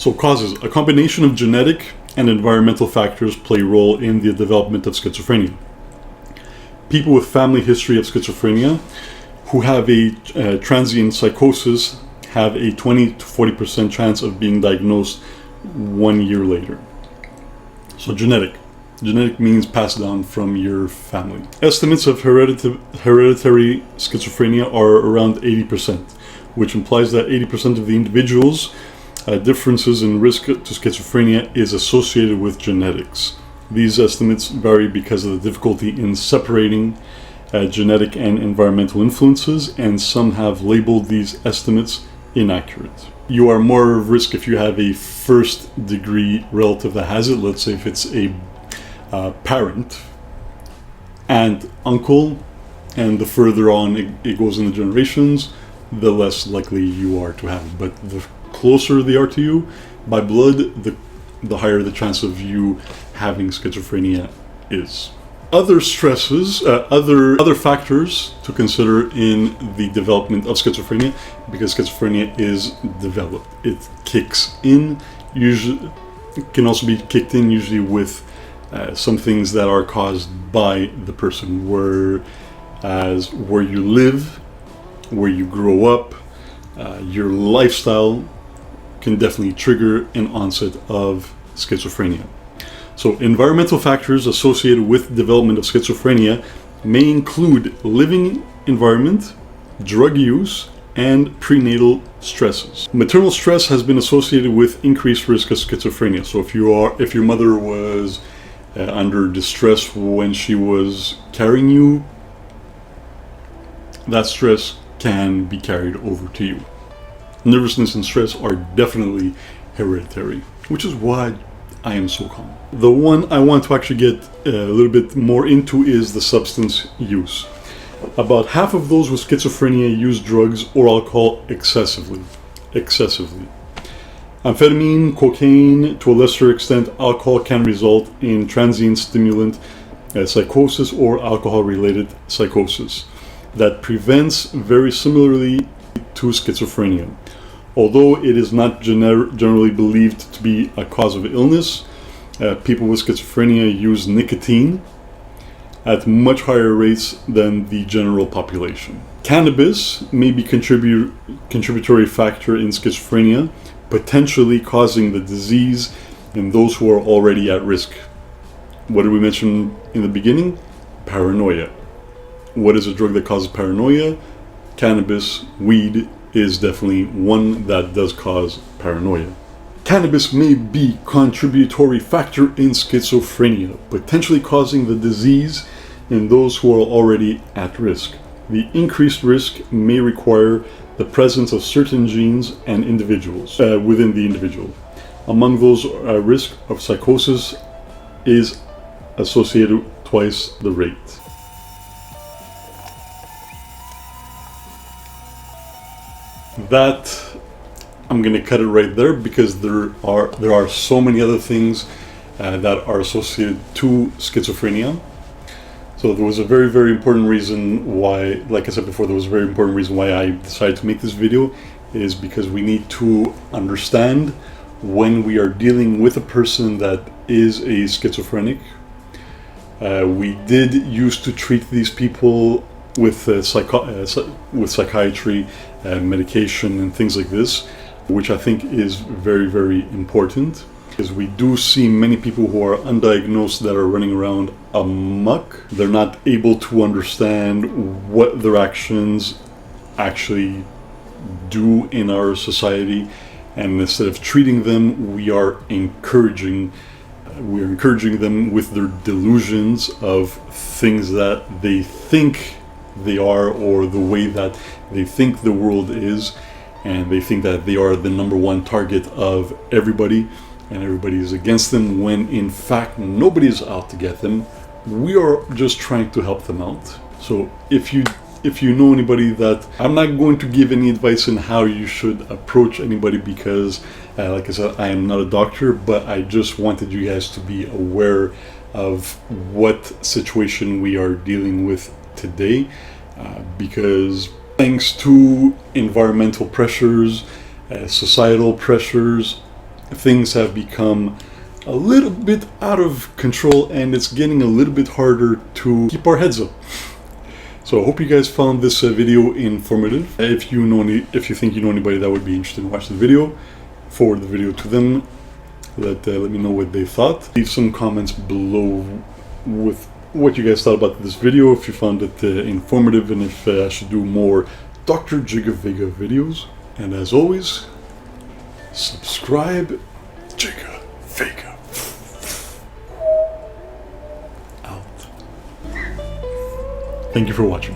So causes. A combination of genetic and environmental factors play a role in the development of schizophrenia. People with family history of schizophrenia who have a transient psychosis have a 20 to 40% chance of being diagnosed 1 year later. So genetic. Genetic means passed down from your family. Estimates of hereditary schizophrenia are around 80%, which implies that 80% of the individuals' differences in risk to schizophrenia is associated with genetics. These estimates vary because of the difficulty in separating genetic and environmental influences, and some have labeled these estimates inaccurate. You are more at risk if you have a first-degree relative that has it. Let's say if it's a parent, aunt, uncle, and the further on it goes in the generations, the less likely you are to have it. But the closer they are to you by blood, the higher the chance of you having schizophrenia is. Other stresses, other factors to consider in the development of schizophrenia, because schizophrenia is developed. It kicks in, usually it can also be kicked in usually with some things that are caused by the person, where you live, where you grow up, your lifestyle can definitely trigger an onset of schizophrenia. So environmental factors associated with development of schizophrenia may include living environment, drug use, and prenatal stresses. Maternal stress has been associated with increased risk of schizophrenia. So if your mother was under distress when she was carrying you, that stress can be carried over to you. Nervousness and stress are definitely hereditary, which is why I am so calm. The one I want to actually get a little bit more into is the substance use. About half of those with schizophrenia use drugs or alcohol excessively. Amphetamine, cocaine, to a lesser extent alcohol, can result in transient stimulant psychosis or alcohol-related psychosis that prevents very similarly to schizophrenia. Although it is not generally believed to be a cause of illness, people with schizophrenia use nicotine at much higher rates than the general population. Cannabis may be contributory factor in schizophrenia, potentially causing the disease in those who are already at risk. What did we mention in the beginning? Paranoia. What is a drug that causes paranoia? Cannabis, weed, is definitely one that does cause paranoia. Cannabis may be contributory factor in schizophrenia, potentially causing the disease in those who are already at risk. The increased risk may require the presence of certain genes and individuals within the individual. Among those, risk of psychosis is associated twice the rate. That I'm going to cut it right there, because there are so many other things that are associated to schizophrenia. So there was a very, very important reason why, like I said before, there was a very important reason why I decided to make this video, is because we need to understand when we are dealing with a person that is a schizophrenic. We did used to treat these people with psychiatry, medication and things like this, which I think is very, very important, because we do see many people who are undiagnosed that are running around amok. They're not able to understand what their actions actually do in our society, and instead of treating them, we are encouraging them with their delusions of things that they think they are, or the way that they think the world is, and they think that they are the number one target of everybody and everybody is against them, when in fact nobody is out to get them. We are just trying to help them out. So if you know anybody that, I'm not going to give any advice on how you should approach anybody, because like I said, I am not a doctor, but I just wanted you guys to be aware of what situation we are dealing with today, because thanks to environmental pressures, societal pressures, things have become a little bit out of control, and it's getting a little bit harder to keep our heads up. So I hope you guys found this video informative. If you think you know anybody that would be interested in watching the video, forward the video to them. Let me know what they thought. Leave some comments below with what you guys thought about this video, if you found it informative, and if I should do more Dr. Jigga Vigga videos. And as always, subscribe. Jigga Vigga. Out. Thank you for watching.